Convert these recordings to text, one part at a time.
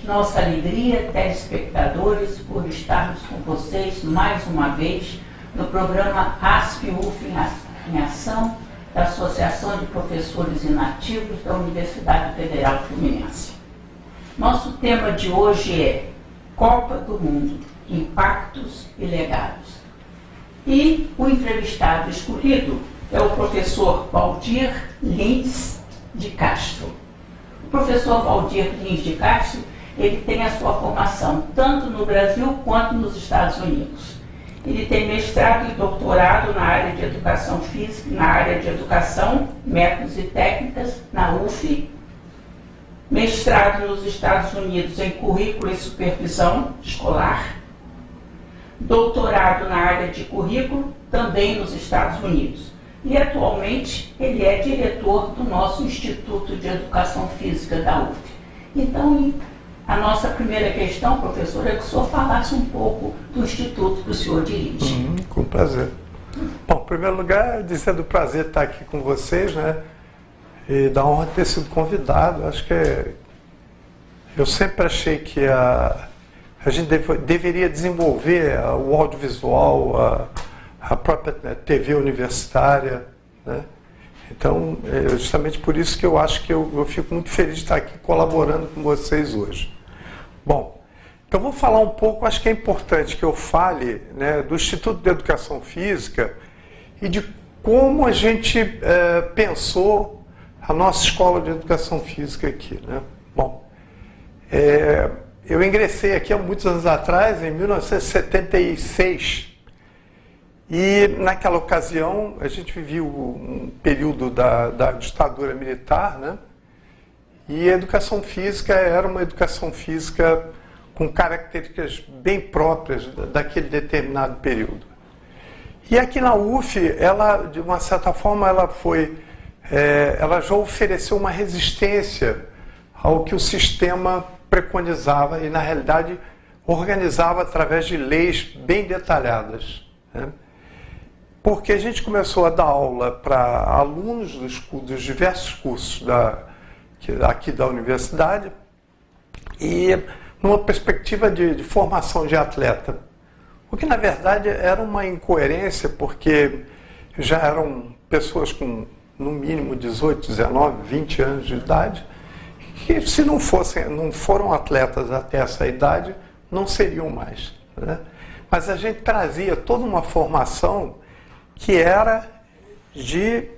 nossa alegria, telespectadores, por estarmos com vocês mais uma vez no programa ASP-UF em Ação, da Associação de Professores Inativos da Universidade Federal Fluminense. Nosso tema de hoje é Copa do Mundo, Impactos e Legados. E o entrevistado escolhido é o professor Valdir Lins de Castro. O professor Valdir Lins de Castro, ele tem a sua formação tanto no Brasil quanto nos Estados Unidos. Ele tem mestrado e doutorado na área de Educação Física, na área de Educação, Métodos e Técnicas, na UF, mestrado nos Estados Unidos em Currículo e Supervisão Escolar, doutorado na área de Currículo, também nos Estados Unidos. E atualmente ele é diretor do nosso Instituto de Educação Física da UF. Então, a nossa primeira questão, professor, é que o senhor falasse um pouco do instituto que o senhor dirige. Com prazer. Bom, em primeiro lugar, dizer do prazer estar aqui com vocês, né? E da honra de ter sido convidado. Acho que eu sempre achei que a gente deveria desenvolver o audiovisual, a própria TV universitária, né? Então, é justamente por isso que eu acho que eu fico muito feliz de estar aqui colaborando com vocês hoje. Bom, então vou falar um pouco, acho que é importante que eu fale, né, do Instituto de Educação Física e de como a gente pensou a nossa escola de educação física aqui, né? Bom, eu ingressei aqui há muitos anos atrás, em 1976, e naquela ocasião a gente vivia um período da ditadura militar, né? E a educação física era uma educação física com características bem próprias daquele determinado período. E aqui na UF, ela, de uma certa forma, ela já ofereceu uma resistência ao que o sistema preconizava e, na realidade, organizava através de leis bem detalhadas, né? Porque a gente começou a dar aula para alunos dos diversos cursos aqui da universidade e numa perspectiva de formação de atleta. O que, na verdade, era uma incoerência, porque já eram pessoas com, no mínimo, 18, 19, 20 anos de idade, que se não foram atletas até essa idade, não seriam mais, né? Mas a gente trazia toda uma formação que era de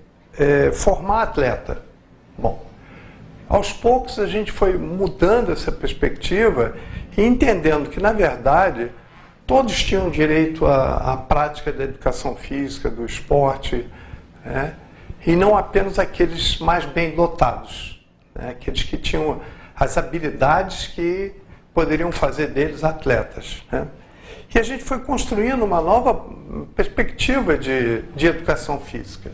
formar atleta. Bom, aos poucos a gente foi mudando essa perspectiva e entendendo que, na verdade, todos tinham direito à prática da educação física, do esporte, né? E não apenas aqueles mais bem dotados, né? Aqueles que tinham as habilidades que poderiam fazer deles atletas, né? E a gente foi construindo uma nova perspectiva de educação física.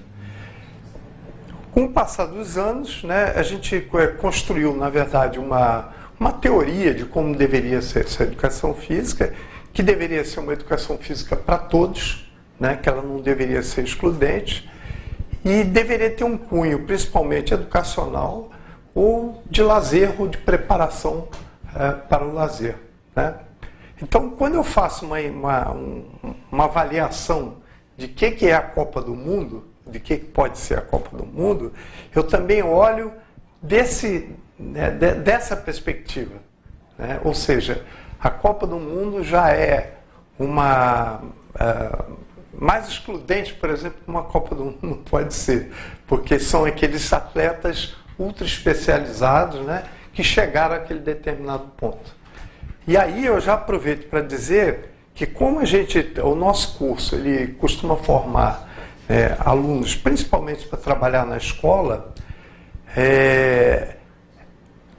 Com o passar dos anos, né, a gente construiu, na verdade, uma teoria de como deveria ser essa educação física, que deveria ser uma educação física para todos, né, que ela não deveria ser excludente, e deveria ter um cunho, principalmente educacional, ou de lazer, ou de preparação para o lazer, né? Então, quando eu faço uma avaliação de que é a Copa do Mundo, de que pode ser a Copa do Mundo, eu também olho dessa perspectiva, né? Ou seja, a Copa do Mundo já é mais excludente, por exemplo, que uma Copa do Mundo não pode ser, porque são aqueles atletas ultra especializados, né, que chegaram àquele determinado ponto. E aí eu já aproveito para dizer que como o nosso curso ele costuma formar alunos, principalmente para trabalhar na escola,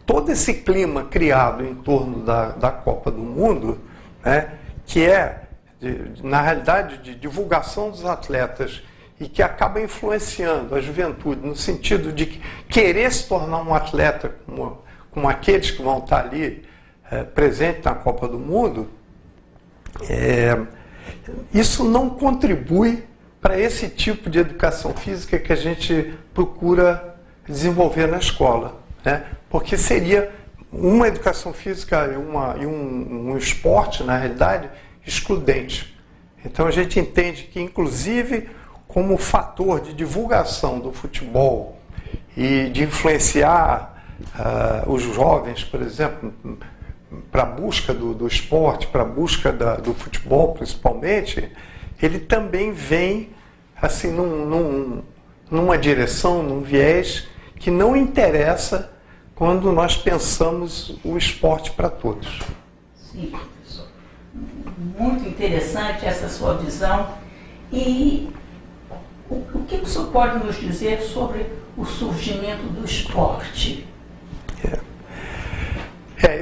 todo esse clima criado em torno da Copa do Mundo, né, que na realidade, de divulgação dos atletas e que acaba influenciando a juventude no sentido de querer se tornar um atleta como aqueles que vão estar ali presentes na Copa do Mundo, isso não contribui para esse tipo de educação física que a gente procura desenvolver na escola, né? Porque seria uma educação física e um esporte, na realidade, excludente. Então a gente entende que, inclusive, como fator de divulgação do futebol e de influenciar os jovens, por exemplo, para a busca do esporte, para a busca do futebol principalmente, ele também vem assim numa direção, num viés que não interessa quando nós pensamos o esporte para todos. Sim, professor. Muito interessante essa sua visão. E o que o senhor pode nos dizer sobre o surgimento do esporte?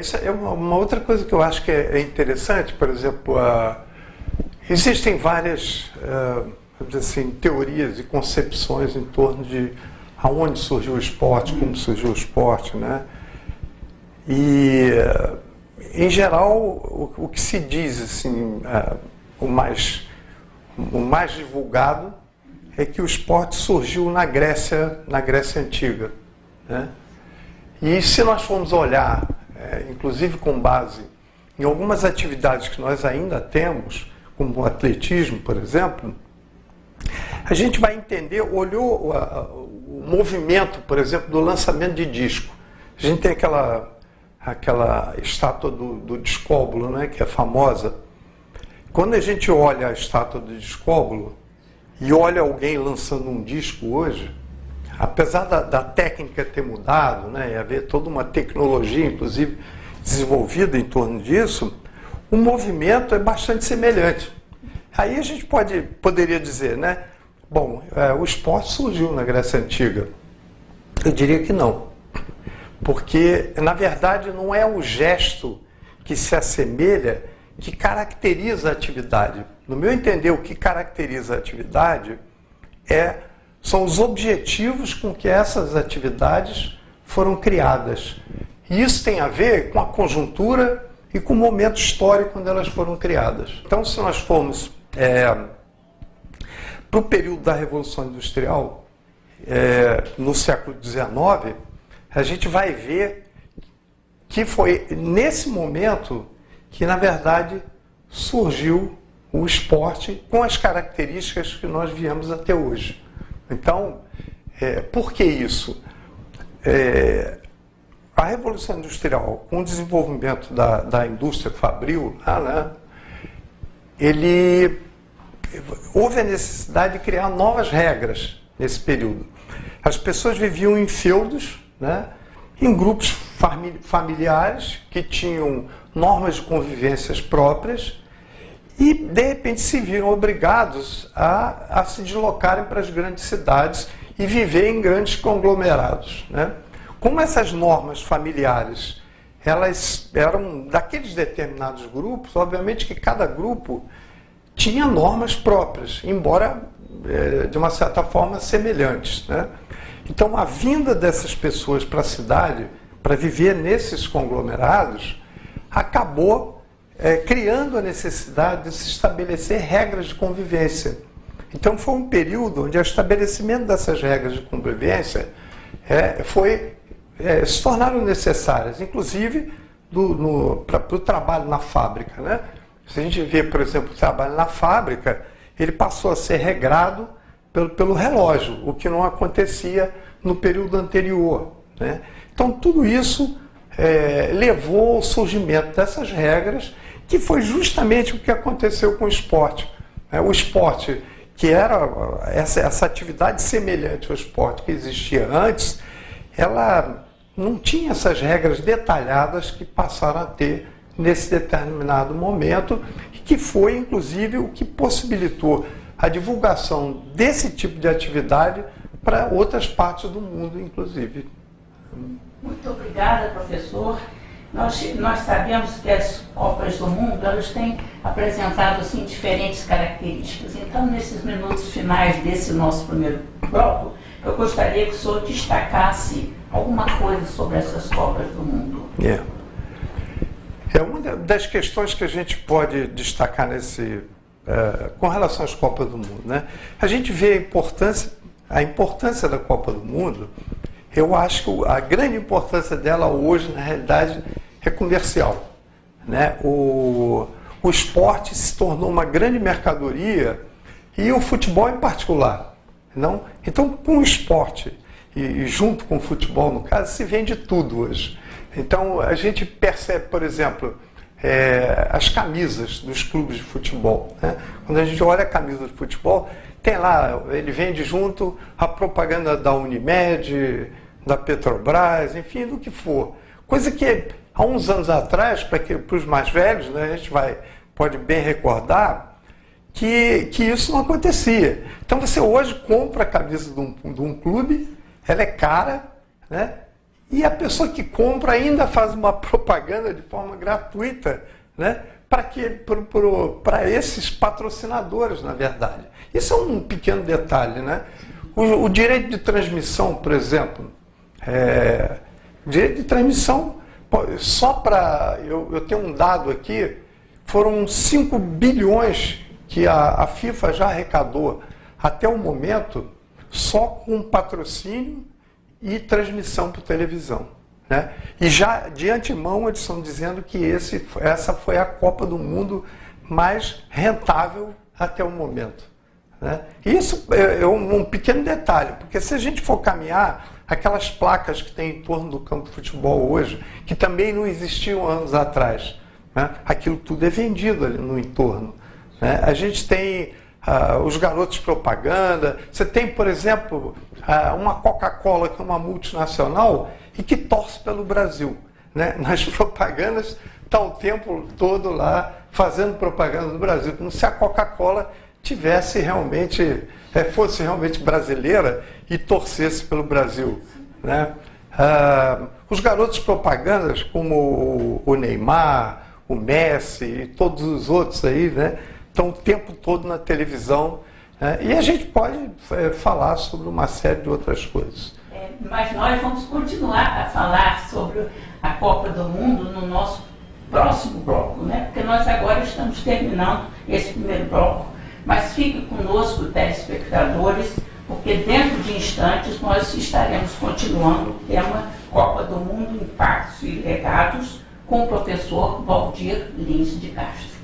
Isso é uma outra coisa que eu acho que é interessante. Por exemplo, existem várias vamos dizer assim, teorias e concepções em torno de aonde surgiu o esporte, como surgiu o esporte, né? E, em geral, o que se diz, assim, o mais divulgado é que o esporte surgiu na Grécia Antiga, né? E se nós formos olhar, inclusive com base em algumas atividades que nós ainda temos, como o atletismo, por exemplo, a gente vai entender, olhou o movimento, por exemplo, do lançamento de disco. A gente tem aquela estátua do Discóbulo, né, que é famosa. Quando a gente olha a estátua do Discóbulo e olha alguém lançando um disco hoje, apesar da técnica ter mudado, né, e haver toda uma tecnologia, inclusive, desenvolvida em torno disso, o movimento é bastante semelhante. Aí a gente poderia dizer, né, bom, o esporte surgiu na Grécia Antiga. Eu diria que não. Porque, na verdade, não é o gesto que se assemelha que caracteriza a atividade. No meu entender, o que caracteriza a atividade são os objetivos com que essas atividades foram criadas. E isso tem a ver com a conjuntura e com o momento histórico quando elas foram criadas. Então, se nós formos para o período da Revolução Industrial, no século XIX, a gente vai ver que foi nesse momento que, na verdade, surgiu o esporte com as características que nós viemos até hoje. Então, por que isso? A Revolução Industrial, com o desenvolvimento da indústria fabril, né, houve a necessidade de criar novas regras nesse período. As pessoas viviam em feudos, né, em grupos familiares que tinham normas de convivências próprias e, de repente, se viram obrigados a se deslocarem para as grandes cidades e viver em grandes conglomerados, né? Como essas normas familiares elas eram daqueles determinados grupos, obviamente que cada grupo tinha normas próprias, embora de uma certa forma semelhantes, né? Então a vinda dessas pessoas para a cidade, para viver nesses conglomerados, acabou criando a necessidade de se estabelecer regras de convivência. Então foi um período onde o estabelecimento dessas regras de convivência se tornaram necessárias, inclusive para o trabalho na fábrica, né? Se a gente vê, por exemplo, o trabalho na fábrica, ele passou a ser regrado pelo relógio, o que não acontecia no período anterior, né? Então tudo isso levou ao surgimento dessas regras, que foi justamente o que aconteceu com o esporte. O esporte, que era essa atividade semelhante ao esporte que existia antes, ela não tinha essas regras detalhadas que passaram a ter nesse determinado momento, e que foi, inclusive, o que possibilitou a divulgação desse tipo de atividade para outras partes do mundo, inclusive. Muito obrigada, professor. Nós sabemos que as Copas do Mundo elas têm apresentado assim, diferentes características. Então, nesses minutos finais desse nosso primeiro bloco, eu gostaria que o senhor destacasse alguma coisa sobre essas Copas do Mundo. Uma das questões que a gente pode destacar com relação às Copas do Mundo, né? A gente vê a importância da Copa do Mundo eu acho que a grande importância dela hoje, na realidade, é comercial, né? O esporte se tornou uma grande mercadoria e o futebol em particular. Não? Então, com o esporte e junto com o futebol, no caso, se vende tudo hoje. Então, a gente percebe, por exemplo, as camisas dos clubes de futebol, né? Quando a gente olha a camisa de futebol, tem lá, ele vende junto a propaganda da Unimed, da Petrobras, enfim, do que for. Coisa que há uns anos atrás, para os mais velhos, né, a gente pode bem recordar que isso não acontecia. Então você hoje compra a camisa de um clube, ela é cara, né? E a pessoa que compra ainda faz uma propaganda de forma gratuita, né? Para esses patrocinadores, na verdade. Isso é um pequeno detalhe, né? O direito de transmissão, por exemplo, direito de transmissão, só para... Eu tenho um dado aqui, foram 5 bilhões que a FIFA já arrecadou até o momento, só com patrocínio e transmissão por televisão, né? E já de antemão eles estão dizendo que essa foi a Copa do Mundo mais rentável até o momento, né? E isso é um pequeno detalhe, porque se a gente for caminhar, aquelas placas que tem em torno do campo de futebol hoje, que também não existiam anos atrás, né? Aquilo tudo é vendido ali no entorno, né? A gente tem os garotos propaganda, você tem, por exemplo, uma Coca-Cola, que é uma multinacional e que torce pelo Brasil, né? Nas propagandas está o tempo todo lá fazendo propaganda do Brasil, como se a Coca-Cola tivesse realmente, fosse realmente brasileira e torcesse pelo Brasil, né? Os garotos propagandas, como o Neymar, o Messi e todos os outros aí, né, estão o tempo todo na televisão, né? E a gente pode falar sobre uma série de outras coisas. Mas nós vamos continuar a falar sobre a Copa do Mundo no nosso próximo bloco, né? Porque nós agora estamos terminando esse primeiro bloco, mas fique conosco, telespectadores, porque dentro de instantes nós estaremos continuando o tema Copa do Mundo, Impactos e Legados, com o professor Valdir Lins de Castro.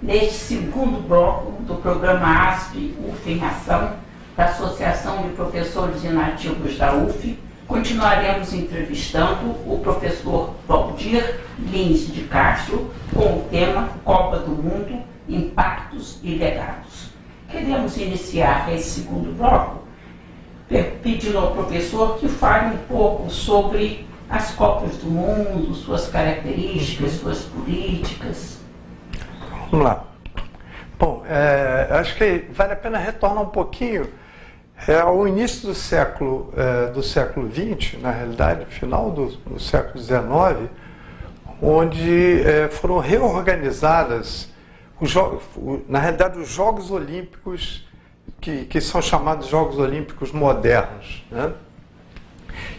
Neste segundo bloco do programa ASP UF em Ação, da Associação de Professores Inativos da UF, continuaremos entrevistando o professor Valdir Lins de Castro com o tema Copa do Mundo, Impactos e Legados. Queremos iniciar esse segundo bloco pedindo ao professor que fale um pouco sobre as Copas do Mundo, suas características, suas políticas. Vamos lá. Bom, acho que vale a pena retornar um pouquinho ao início do século XX, na realidade, final do século XIX, onde foram reorganizadas, na realidade, os Jogos Olímpicos, que são chamados Jogos Olímpicos Modernos, né?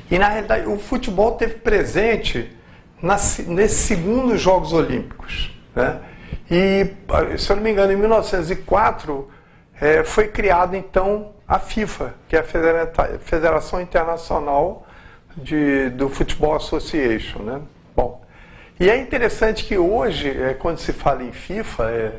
E, na realidade, o futebol teve presente nesses segundos Jogos Olímpicos, né? E, se eu não me engano, em 1904 foi criada então a FIFA, que é a Federação Internacional do Football Association, né? Bom, e é interessante que hoje, quando se fala em FIFA,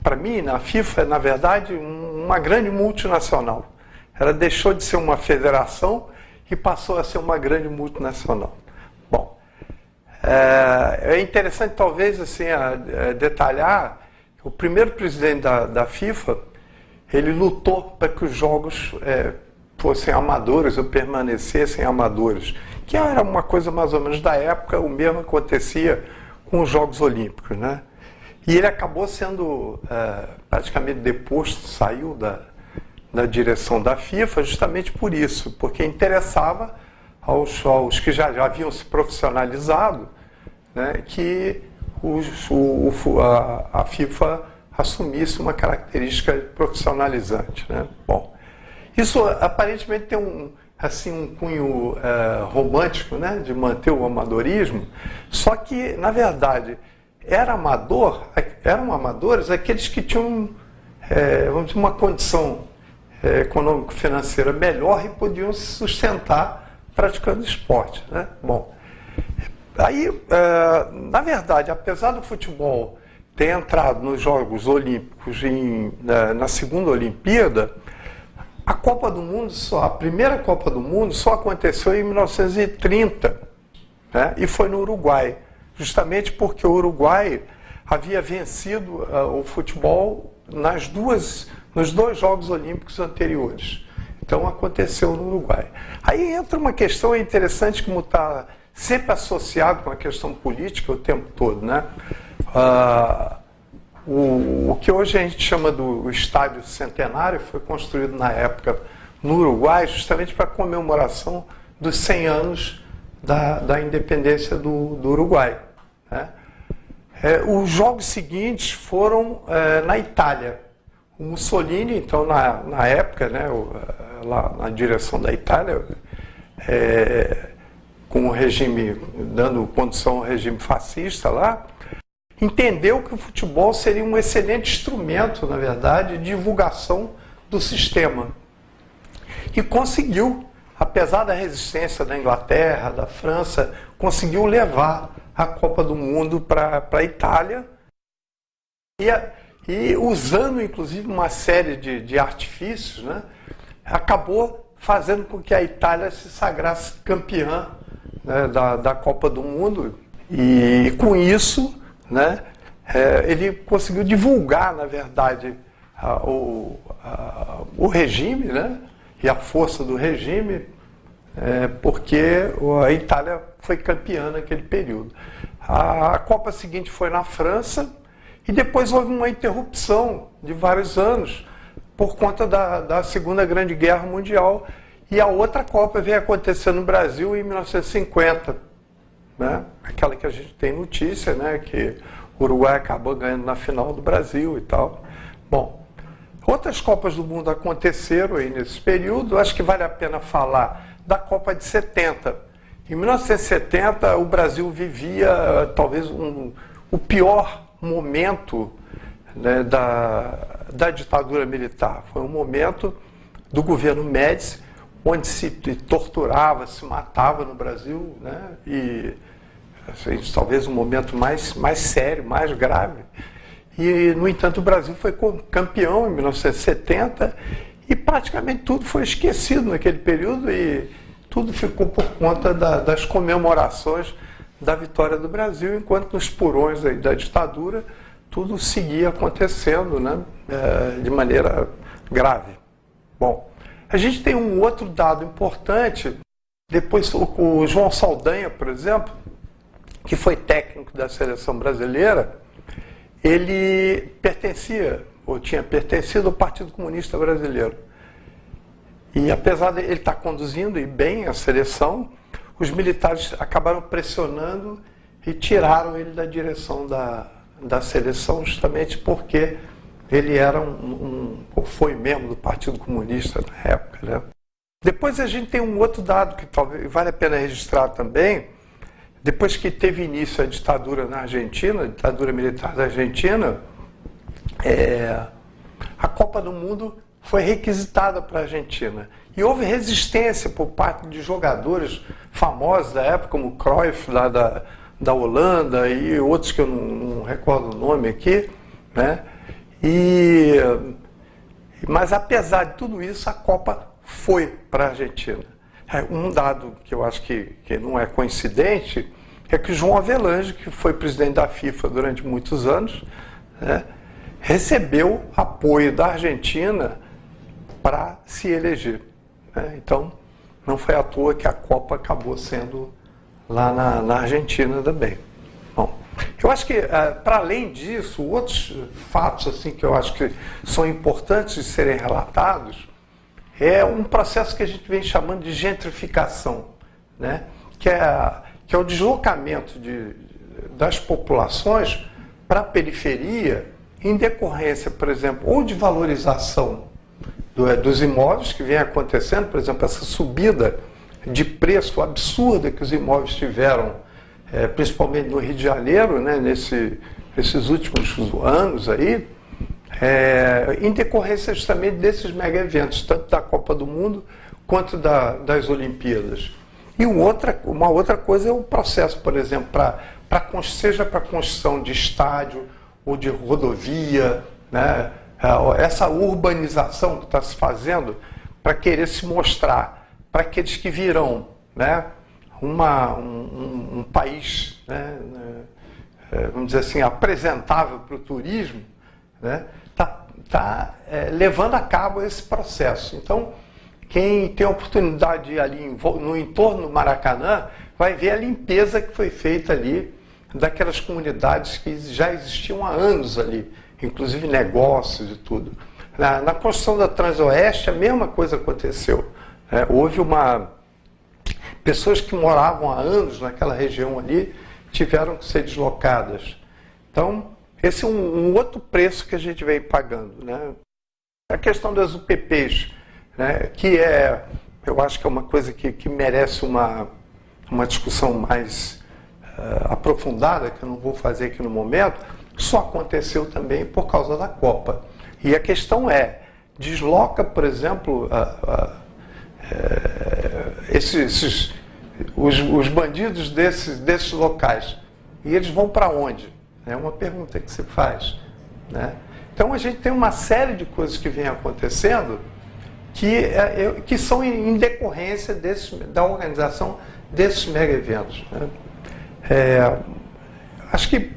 para mim, a FIFA é, na verdade, uma grande multinacional. Ela deixou de ser uma federação e passou a ser uma grande multinacional. Bom, É interessante, talvez, assim, detalhar que o primeiro presidente da FIFA, ele lutou para que os jogos fossem amadores ou permanecessem amadores, que era uma coisa mais ou menos da época. O mesmo acontecia com os Jogos Olímpicos, né? E ele acabou sendo praticamente deposto, saiu da direção da FIFA justamente por isso, porque interessava aos que já haviam se profissionalizado, né, que a FIFA assumisse uma característica profissionalizante, né? Bom, isso aparentemente tem um cunho romântico, né, de manter o amadorismo, só que, na verdade, eram amadores aqueles que tinham vamos dizer, uma condição econômico-financeira melhor e podiam se sustentar praticando esporte, né? Bom, aí, na verdade, apesar do futebol ter entrado nos Jogos Olímpicos na segunda Olimpíada, a Copa do Mundo, a primeira Copa do Mundo só aconteceu em 1930, né? E foi no Uruguai, justamente porque o Uruguai havia vencido o futebol nos dois Jogos Olímpicos anteriores. Então aconteceu no Uruguai. Aí entra uma questão interessante, como está sempre associado com a questão política o tempo todo, né? O que hoje a gente chama do Estádio Centenário foi construído na época no Uruguai justamente para a comemoração dos 100 anos da independência do Uruguai, né? Os jogos seguintes foram na Itália. O Mussolini, então, na época, né, lá na direção da Itália, com o regime, dando condução ao regime fascista lá, entendeu que o futebol seria um excelente instrumento, na verdade, de divulgação do sistema. E conseguiu, apesar da resistência da Inglaterra, da França, conseguiu levar a Copa do Mundo para a Itália e usando, inclusive, uma série de artifícios, né, acabou fazendo com que a Itália se sagrasse campeã, né, da Copa do Mundo. E com isso, né, ele conseguiu divulgar, na verdade, o regime, né, e a força do regime, porque a Itália foi campeã naquele período. A Copa seguinte foi na França e depois houve uma interrupção de vários anos por conta da Segunda Grande Guerra Mundial, e a outra Copa veio acontecer no Brasil em 1950, né? Aquela que a gente tem notícia, né, que o Uruguai acabou ganhando na final do Brasil e tal. Bom, outras Copas do Mundo aconteceram aí nesse período. Acho que vale a pena falar da Copa de 70. Em 1970, o Brasil vivia talvez o pior momento, né, da ditadura militar. Foi um momento do governo Médici, onde se torturava, se matava no Brasil, né, e assim, talvez um momento mais sério, mais grave. E, no entanto, o Brasil foi campeão em 1970 e praticamente tudo foi esquecido naquele período e tudo ficou por conta das comemorações da vitória do Brasil, enquanto nos porões aí da ditadura tudo seguia acontecendo, né, de maneira grave. Bom, a gente tem um outro dado importante. Depois o João Saldanha, por exemplo, que foi técnico da seleção brasileira, ele pertencia, ou tinha pertencido ao Partido Comunista Brasileiro. E apesar de ele estar conduzindo bem a seleção, os militares acabaram pressionando e tiraram ele da direção da seleção, justamente porque ele era ou foi membro do Partido Comunista na época, né? Depois a gente tem um outro dado que talvez vale a pena registrar também. Depois que teve início a ditadura na Argentina, a ditadura militar da Argentina, a Copa do Mundo foi requisitada para a Argentina. E houve resistência por parte de jogadores famosos da época, como Cruyff, lá da Holanda, e outros que eu não recordo o nome aqui, né? Mas apesar de tudo isso, a Copa foi para a Argentina. Um dado que eu acho que não é coincidente é que o João Avelange, que foi presidente da FIFA durante muitos anos, né, recebeu apoio da Argentina para se eleger. Né? Então, não foi à toa que a Copa acabou sendo lá na Argentina também. Bom, eu acho que, para além disso, outros fatos assim, que eu acho que são importantes de serem relatados é um processo que a gente vem chamando de gentrificação, né? que é o deslocamento das populações para a periferia em decorrência, por exemplo, ou de valorização dos imóveis que vem acontecendo, por exemplo, essa subida de preço absurda que os imóveis tiveram, principalmente no Rio de Janeiro, né, nesses últimos anos aí, em decorrência justamente desses mega eventos, tanto da Copa do Mundo quanto das Olimpíadas. E uma outra coisa é o processo, por exemplo, seja para a construção de estádio ou de rodovia, né, essa urbanização que está se fazendo para querer se mostrar para aqueles que virão, né, um país, né, vamos dizer assim, apresentável para o turismo, né, tá levando a cabo esse processo. Então, quem tem a oportunidade de ir ali no entorno do Maracanã vai ver a limpeza que foi feita ali daquelas comunidades que já existiam há anos ali, inclusive negócios e tudo. Na construção da Transoeste, a mesma coisa aconteceu. Houve pessoas que moravam há anos naquela região ali tiveram que ser deslocadas. Então, esse é um outro preço que a gente vem pagando, né? A questão das UPPs, né, que eu acho que é uma coisa que merece uma discussão mais aprofundada, que eu não vou fazer aqui no momento, só aconteceu também por causa da Copa. E a questão desloca, por exemplo, os bandidos desses locais. E eles vão para onde? É uma pergunta que se faz, né? Então a gente tem uma série de coisas que vem acontecendo que são em decorrência da organização desses mega eventos, né? Acho que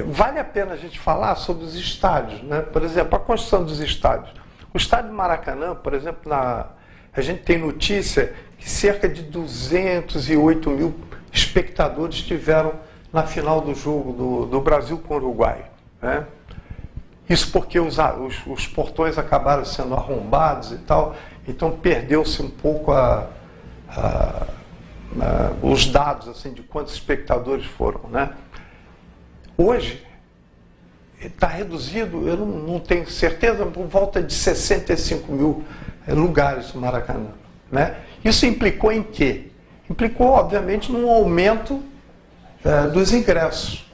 vale a pena a gente falar sobre os estádios, né? Por exemplo, a construção dos estádios. O estádio do Maracanã, por exemplo, a gente tem notícia que cerca de 208 mil espectadores estiveram na final do jogo do Brasil com o Uruguai, né? Isso porque os portões acabaram sendo arrombados e tal, então perdeu-se um pouco os dados assim, de quantos espectadores foram, né? Hoje está reduzido, eu não tenho certeza, por volta de 65 mil lugares no Maracanã, né? Isso implicou em quê? Implicou, obviamente, num aumento dos ingressos.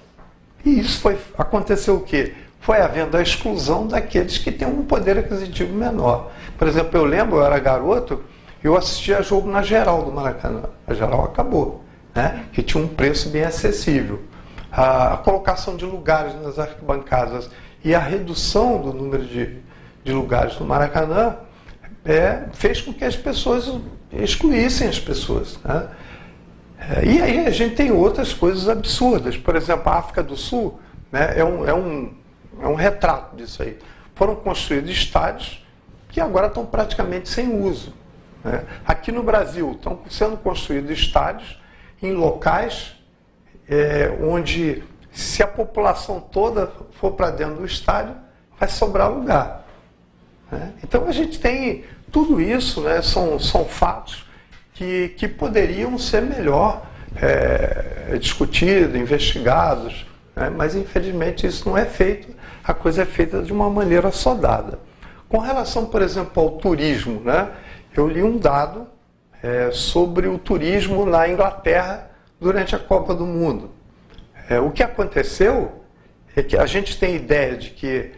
E isso aconteceu o quê? Foi havendo a exclusão daqueles que têm um poder aquisitivo menor. Por exemplo, eu lembro, eu era garoto, eu assistia jogo na Geral do Maracanã. A Geral acabou, né? Que tinha um preço bem acessível. A colocação de lugares nas arquibancadas e a redução do número de lugares no Maracanã fez com que as pessoas excluíssem as pessoas, né? E aí a gente tem outras coisas absurdas. Por exemplo, a África do Sul, né, é um retrato disso aí. Foram construídos estádios que agora estão praticamente sem uso, né? Aqui no Brasil estão sendo construídos estádios em locais onde, se a população toda for para dentro do estádio, vai sobrar lugar, né? Então a gente tem tudo isso, né, são fatos que poderiam ser melhor discutidos, investigados, né? Mas infelizmente isso não é feito, a coisa é feita de uma maneira sodada. Com relação, por exemplo, ao turismo, né, eu li um dado sobre o turismo na Inglaterra durante a Copa do Mundo. O que aconteceu é que a gente tem ideia de que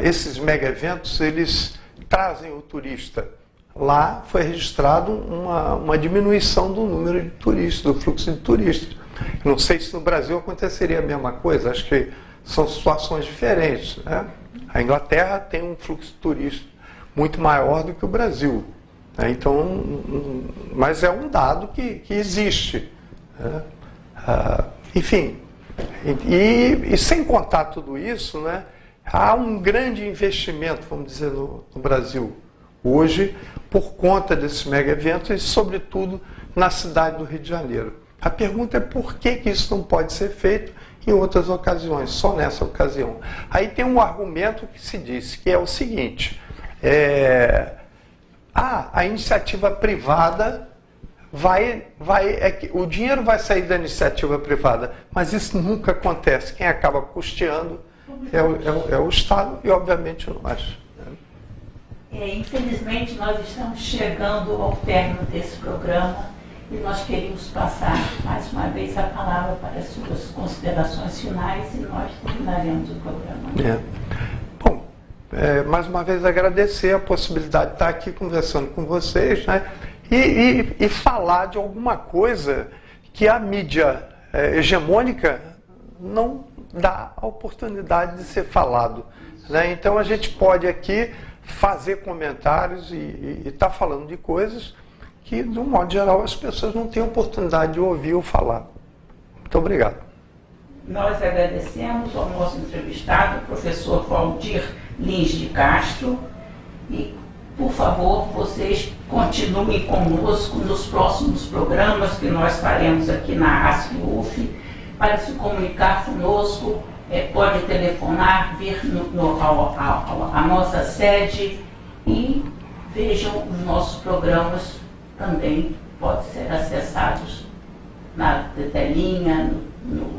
esses mega eventos, eles trazem o turista. Lá foi registrado uma diminuição do número de turistas, do fluxo de turistas. Não sei se no Brasil aconteceria a mesma coisa, acho que são situações diferentes, né? A Inglaterra tem um fluxo de turistas muito maior do que o Brasil, né? Então, mas é um dado que existe, né? Enfim, e sem contar tudo isso, né, há um grande investimento, vamos dizer, no Brasil hoje, por conta desses mega eventos e, sobretudo, na cidade do Rio de Janeiro. A pergunta é por que isso não pode ser feito em outras ocasiões, só nessa ocasião. Aí tem um argumento que se diz, que é o seguinte, a iniciativa privada o dinheiro vai sair da iniciativa privada, mas isso nunca acontece. Quem acaba custeando é o Estado e, obviamente, nós. Infelizmente, nós estamos chegando ao término desse programa e nós queríamos passar mais uma vez a palavra para as suas considerações finais e nós terminaremos o programa. Bom, mais uma vez agradecer a possibilidade de estar aqui conversando com vocês, né? E falar de alguma coisa que a mídia hegemônica não dá a oportunidade de ser falado, né? Então a gente pode aqui fazer comentários e estar falando de coisas que, de um modo geral, as pessoas não têm oportunidade de ouvir ou falar. Muito obrigado. Nós agradecemos ao nosso entrevistado, o professor Valdir Lins de Castro, e, por favor, vocês continuem conosco nos próximos programas que nós faremos aqui na ASP-UF. Para se comunicar conosco, pode telefonar, vir à nossa sede e vejam os nossos programas também, podem ser acessados na telinha, no